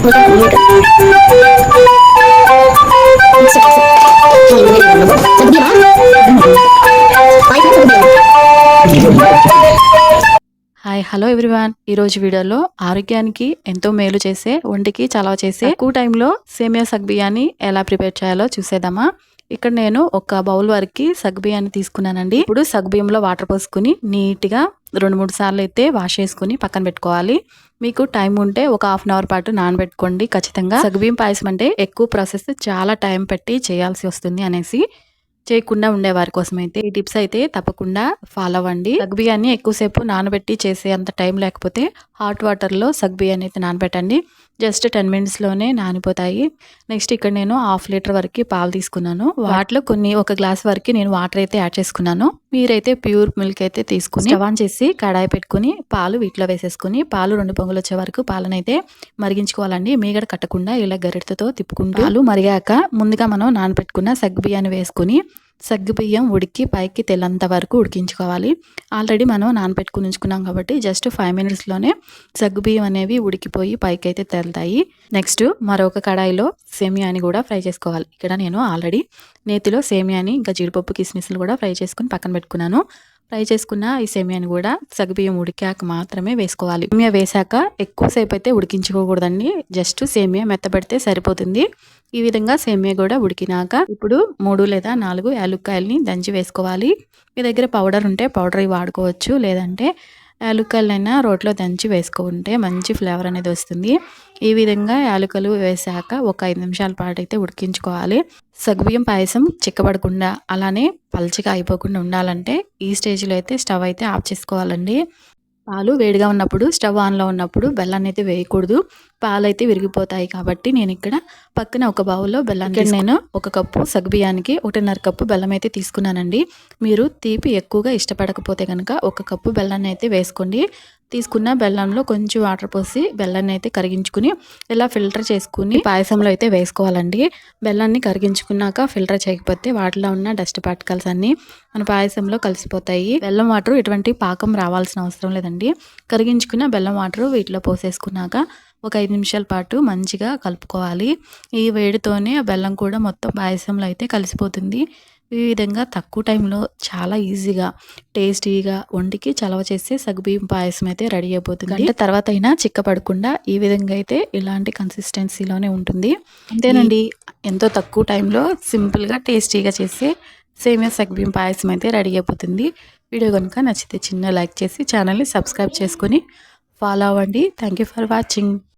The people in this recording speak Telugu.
Hi hello everyone. ఈరోజు వీడియోలో ఆరోగ్యానికి ఎంతో మేలు చేసే, ఒంటికి చలవ చేసే తక్కువ టైంలో సేమియా సగ్బియ్యాన్ని ఎలా ప్రిపేర్ చేయాలో చూసేద్దామా. ఇక్కడ నేను ఒక బౌల్ వరకు సగ్బియ్యాన్ని తీసుకున్నానండి. ఇప్పుడు సగ్బియ్యంలో వాటర్ పోసుకుని నీట్గా 2-3 సార్లు అయితే వాష్ చేసుకుని పక్కన పెట్టుకోవాలి. మీకు టైం ఉంటే ఒక హాఫ్ అన్ అవర్ పాటు నానబెట్టుకోండి ఖచ్చితంగా. సగ్బియ్యం పాయసం అంటే ఎక్కువ ప్రాసెస్, చాలా టైం పెట్టి చేయాల్సి వస్తుంది అనేసి చేయకుండా ఉండే వారి కోసం అయితే ఈ టిప్స్ అయితే తప్పకుండా ఫాలో అవ్వండి. సగ్బియ్యాన్ని ఎక్కువసేపు నానబెట్టి చేసే అంత టైం లేకపోతే హాట్ వాటర్లో సగ్బియ్యాన్ని అయితే నానబెట్టండి. జస్ట్ 10 మినిట్స్లోనే నానిపోతాయి. నెక్స్ట్ ఇక్కడ నేను 1/2 లీటర్ వరకు పాలు తీసుకున్నాను. వాటిలో ఒక గ్లాస్ వరకు నేను వాటర్ అయితే యాడ్ చేసుకున్నాను. మీరైతే ప్యూర్ మిల్క్ అయితే తీసుకుని స్టవ్ ఆన్ చేసి కడాయి పెట్టుకుని పాలు వీటిలో వేసేసుకుని పాలు 2 పొంగులు వచ్చే వరకు పాలనైతే మరిగించుకోవాలండి. మీగడ కట్టకుండా ఇలా గరిటెతో తిప్పుకుంటూ పాలు మరిగాక ముందుగా మనం నానబెట్టుకున్న సగ్బియ్యాన్ని వేసుకుని సగ్గుబియ్యం ఉడికి పైకి తెల్లంత వరకు ఉడికించుకోవాలి. ఆల్రెడీ మనం నానబెట్టుకుని ఉంచుకున్నాం కాబట్టి జస్ట్ 5 మినిట్స్లోనే సగ్గుబియ్యం అనేవి ఉడికిపోయి పైకి అయితే తెల్తాయి. నెక్స్ట్ మరొక కడాయిలో సేమియాని కూడా ఫ్రై చేసుకోవాలి. ఇక్కడ నేను ఆల్రెడీ నేతిలో సేమియాని ఇంకా జీడిపప్పు కిస్మిస్లు కూడా ఫ్రై చేసుకుని పక్కన పెట్టుకున్నాను. ఫ్రై చేసుకున్న ఈ సేమియాని కూడా సగ్గుబియ్యం ఉడికాక మాత్రమే వేసుకోవాలి. సేమియా వేసాక ఎక్కువసేపు అయితే ఉడికించుకోకూడదండి. జస్ట్ సేమియా మెత్తబడితే సరిపోతుంది. ఈ విధంగా సేమియా కూడా ఉడికినాక ఇప్పుడు 3 లేదా 4 యాలుక్కాయలని దంచి వేసుకోవాలి. మీ దగ్గర పౌడర్ ఉంటే పౌడర్ వాడుకోవచ్చు, లేదంటే యాలుక్కాయలైనా రోట్లో దంచి వేసుకుంటే మంచి ఫ్లేవర్ అనేది వస్తుంది. ఈ విధంగా యాలకులు వేసాక ఒక 5 నిమిషాల పాటు అయితే ఉడికించుకోవాలి. సగ్గుబియ్యం పాయసం చిక్కబడకుండా అలానే పల్చగా అయిపోకుండా ఉండాలంటే ఈ స్టేజ్లో అయితే స్టవ్ అయితే ఆఫ్ చేసుకోవాలండి. పాలు వేడిగా ఉన్నప్పుడు స్టవ్ ఆన్లో ఉన్నప్పుడు బెల్లాన్ని అయితే వేయకూడదు. పాలు అయితే విరిగిపోతాయి. కాబట్టి నేను ఇక్కడ పక్కన ఒక బౌల్లో బెల్లాన్ని నేను 1 కప్పు సగ్గుబియ్యానికి 1.5 కప్పు బెల్లం అయితే తీసుకున్నానండి. మీరు తీపి ఎక్కువగా ఇష్టపడకపోతే కనుక 1 కప్పు బెల్లాన్ని అయితే వేసుకోండి. తీసుకున్న బెల్లంలో కొంచెం వాటర్ పోసి బెల్లాన్ని అయితే కరిగించుకుని ఇలా ఫిల్టర్ చేసుకుని పాయసంలో అయితే వేసుకోవాలండి. బెల్లాన్ని కరిగించుకున్నాక ఫిల్టర్ చేయకపోతే వాటిలో ఉన్న డస్ట్ పార్టికల్స్ అన్నీ మన పాయసంలో కలిసిపోతాయి. బెల్లం వాటర్ ఎటువంటి పాకం రావాల్సిన అవసరం లేదండి. కరిగించుకున్న బెల్లం వాటర్ వీటిలో పోసేసుకున్నాక ఒక 5 నిమిషాల పాటు మంచిగా కలుపుకోవాలి. ఈ వేడితోనే ఆ బెల్లం కూడా మొత్తం పాయసంలో అయితే కలిసిపోతుంది. ఈ విధంగా తక్కువ టైంలో చాలా ఈజీగా టేస్టీగా ఒంటికి చలవ చేసే సగ్గుబియ్యం పాయసం అయితే రెడీ అయిపోతుంది. అంటే తర్వాత అయినా చిక్కపడకుండా ఈ విధంగా అయితే ఇలాంటి కన్సిస్టెన్సీలోనే ఉంటుంది. అంతేనండి, ఎంతో తక్కువ టైంలో సింపుల్గా టేస్టీగా చేసే సేమియా సగ్గుబియ్యం పాయసం అయితే రెడీ అయిపోతుంది. వీడియో కనుక నచ్చితే చిన్న లైక్ చేసి ఛానల్ని సబ్స్క్రైబ్ చేసుకొని ఫాలో అవ్వండి. Thank you for watching.